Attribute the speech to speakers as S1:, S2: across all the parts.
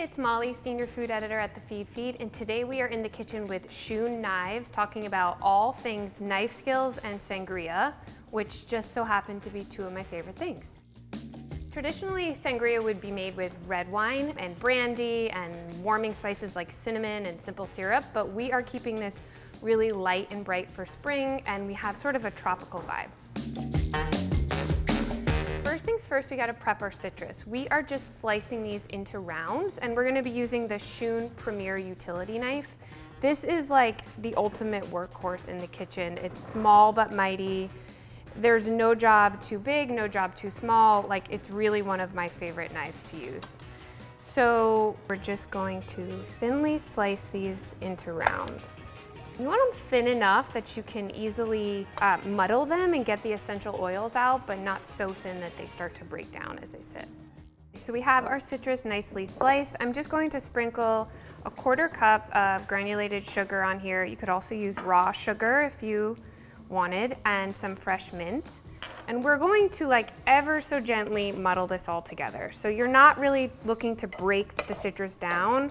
S1: it's Molly, Senior Food Editor at the Feedfeed, and today we are in the kitchen with Shun Knives, talking about all things knife skills and sangria, which just so happen to be two of my favorite things. Traditionally, sangria would be made with red wine and brandy and warming spices like cinnamon and simple syrup, but we are keeping this really light and bright for spring, and we have sort of a tropical vibe. First things first, we gotta prep our citrus. We are just slicing these into rounds, and we're gonna be using the Shun Premier utility knife. This is like the ultimate workhorse in the kitchen. It's small but mighty. There's no job too big, no job too small. Like, it's really one of my favorite knives to use. So we're just going to thinly slice these into rounds. You want them thin enough that you can easily muddle them and get the essential oils out, but not so thin that they start to break down as they sit. So we have our citrus nicely sliced. I'm just going to sprinkle a 1/4 cup of granulated sugar on here. You could also use raw sugar if you wanted, and some fresh mint. And we're going to, like, ever so gently muddle this all together. So you're not really looking to break the citrus down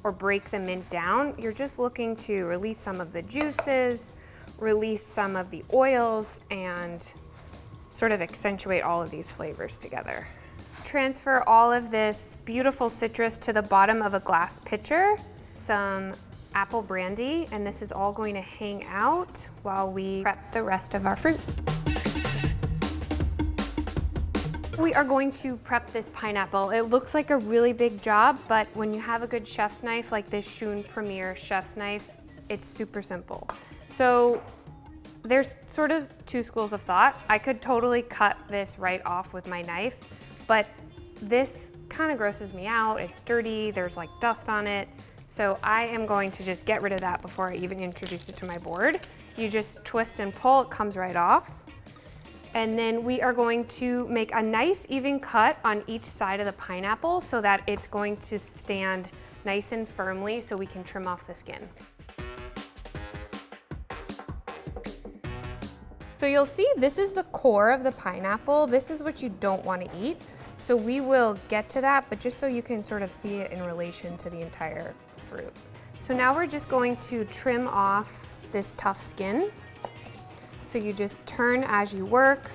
S1: or break the mint down. You're just looking to release some of the juices, release some of the oils, and sort of accentuate all of these flavors together. Transfer all of this beautiful citrus to the bottom of a glass pitcher, some apple brandy, and this is all going to hang out while we prep the rest of our fruit. We are going to prep this pineapple. It looks like a really big job, but when you have a good chef's knife like this Shun Premier chef's knife, it's super simple. So there's sort of two schools of thought. I could totally cut this right off with my knife, but this kind of grosses me out. It's dirty, there's like dust on it. So I am going to just get rid of that before I even introduce it to my board. You just twist and pull, it comes right off. And then we are going to make a nice even cut on each side of the pineapple so that it's going to stand nice and firmly so we can trim off the skin. So you'll see this is the core of the pineapple. This is what you don't want to eat. So we will get to that, but just so you can sort of see it in relation to the entire fruit. So now we're just going to trim off this tough skin. So you just turn as you work.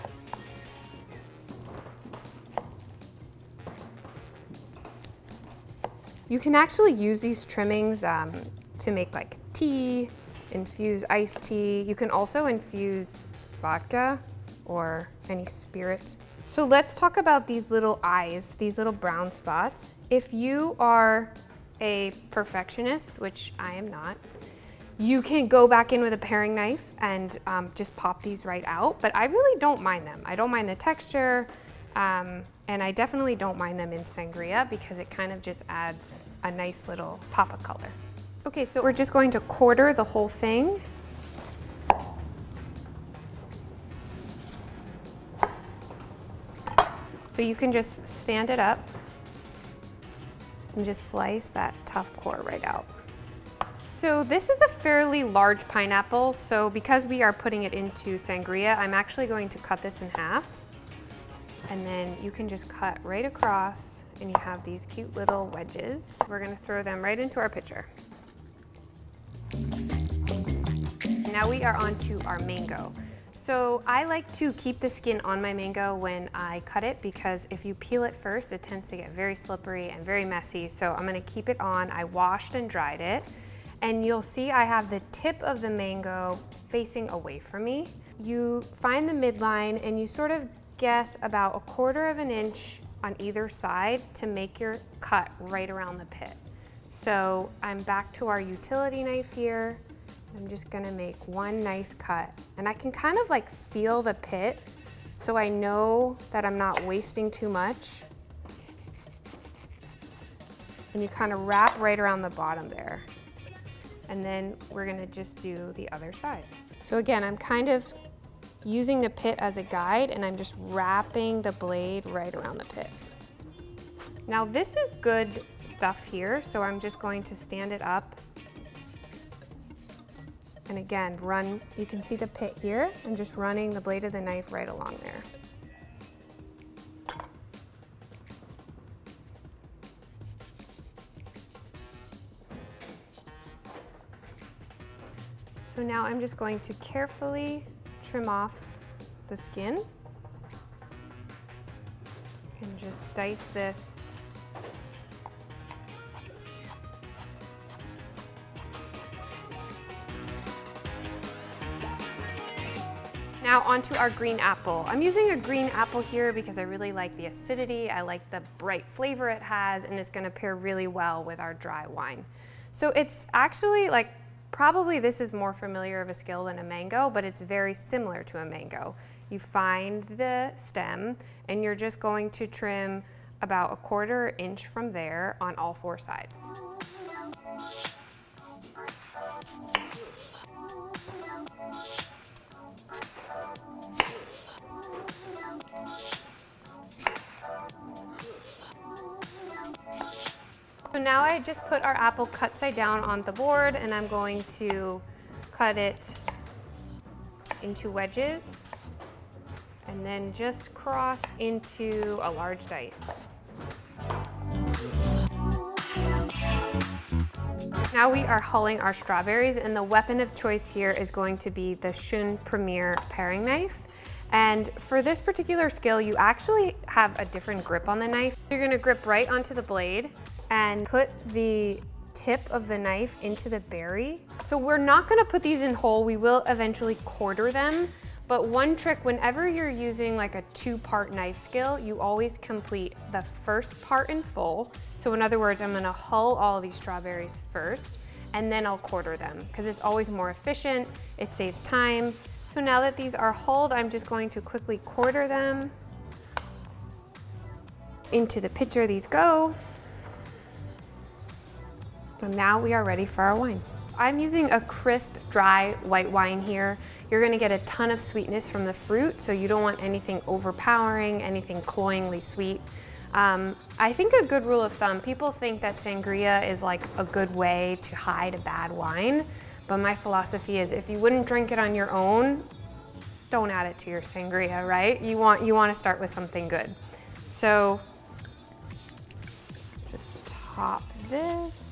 S1: You can actually use these trimmings to make like tea, infuse iced tea. You can also infuse vodka or any spirit. So let's talk about these little eyes, these little brown spots. If you are a perfectionist, which I am not, you can go back in with a paring knife and just pop these right out, but I really don't mind them. I don't mind the texture, and I definitely don't mind them in sangria because it kind of just adds a nice little pop of color. Okay, so we're just going to 1/4 the whole thing. So you can just stand it up and just slice that tough core right out. So this is a fairly large pineapple, so because we are putting it into sangria, I'm actually going to cut this in half. And then you can just cut right across and you have these cute little wedges. We're gonna throw them right into our pitcher. Now we are on to our mango. So I like to keep the skin on my mango when I cut it because if you peel it first, it tends to get very slippery and very messy. So I'm gonna keep it on. I washed and dried it. And you'll see I have the tip of the mango facing away from me. You find the midline and you sort of guess about 1/4 of an inch on either side to make your cut right around the pit. So I'm back to our utility knife here. I'm just gonna make one nice cut. And I can kind of like feel the pit so I know that I'm not wasting too much. And you kind of wrap right around the bottom there. And then we're gonna just do the other side. So again, I'm kind of using the pit as a guide and I'm just wrapping the blade right around the pit. Now this is good stuff here, so I'm just going to stand it up. And again, you can see the pit here. I'm just running the blade of the knife right along there. So now I'm just going to carefully trim off the skin and just dice this. Now onto our green apple. I'm using a green apple here because I really like the acidity, I like the bright flavor it has, and it's gonna pair really well with our dry wine. So it's actually like, probably this is more familiar of a skill than a mango, but it's very similar to a mango. You find the stem and you're just going to trim about 1/4 inch from there on all 4 sides. So now I just put our apple cut side down on the board, and I'm going to cut it into wedges and then just cross into a large dice. Now we are hulling our strawberries, and the weapon of choice here is going to be the Shun Premier paring knife. And for this particular skill, you actually have a different grip on the knife. You're gonna grip right onto the blade and put the tip of the knife into the berry. So we're not gonna put these in whole, we will eventually quarter them. But one trick, whenever you're using like a 2-part knife skill, you always complete the first part in full. So in other words, I'm gonna hull all these strawberries first, and then I'll quarter them, because it's always more efficient, it saves time. So now that these are hulled, I'm just going to quickly quarter them. Into the pitcher these go. And now we are ready for our wine. I'm using a crisp, dry white wine here. You're gonna get a ton of sweetness from the fruit, so you don't want anything overpowering, anything cloyingly sweet. I think a good rule of thumb, people think that sangria is like a good way to hide a bad wine, but my philosophy is if you wouldn't drink it on your own, don't add it to your sangria, right? You want to start with something good. So just top this.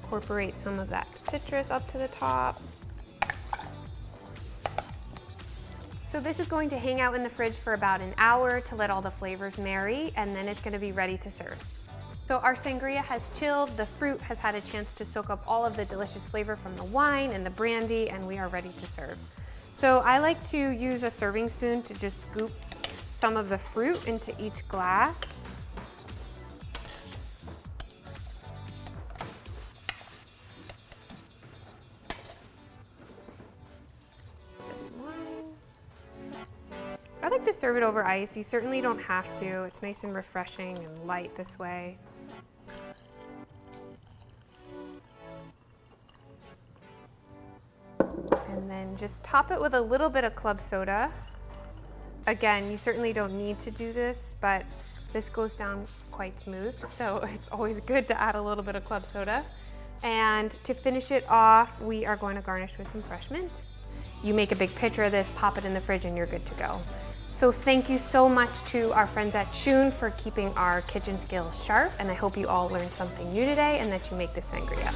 S1: Incorporate some of that citrus up to the top. So this is going to hang out in the fridge for about an hour to let all the flavors marry, and then it's gonna be ready to serve. So our sangria has chilled, the fruit has had a chance to soak up all of the delicious flavor from the wine and the brandy, and we are ready to serve. So I like to use a serving spoon to just scoop some of the fruit into each glass. I like to serve it over ice. You certainly don't have to. It's nice and refreshing and light this way. And then just top it with a little bit of club soda. Again, you certainly don't need to do this, but this goes down quite smooth, so it's always good to add a little bit of club soda. And to finish it off, we are going to garnish with some fresh mint. You make a big pitcher of this, pop it in the fridge, and you're good to go. So thank you so much to our friends at Shun for keeping our kitchen skills sharp, and I hope you all learned something new today and that you make this sangria.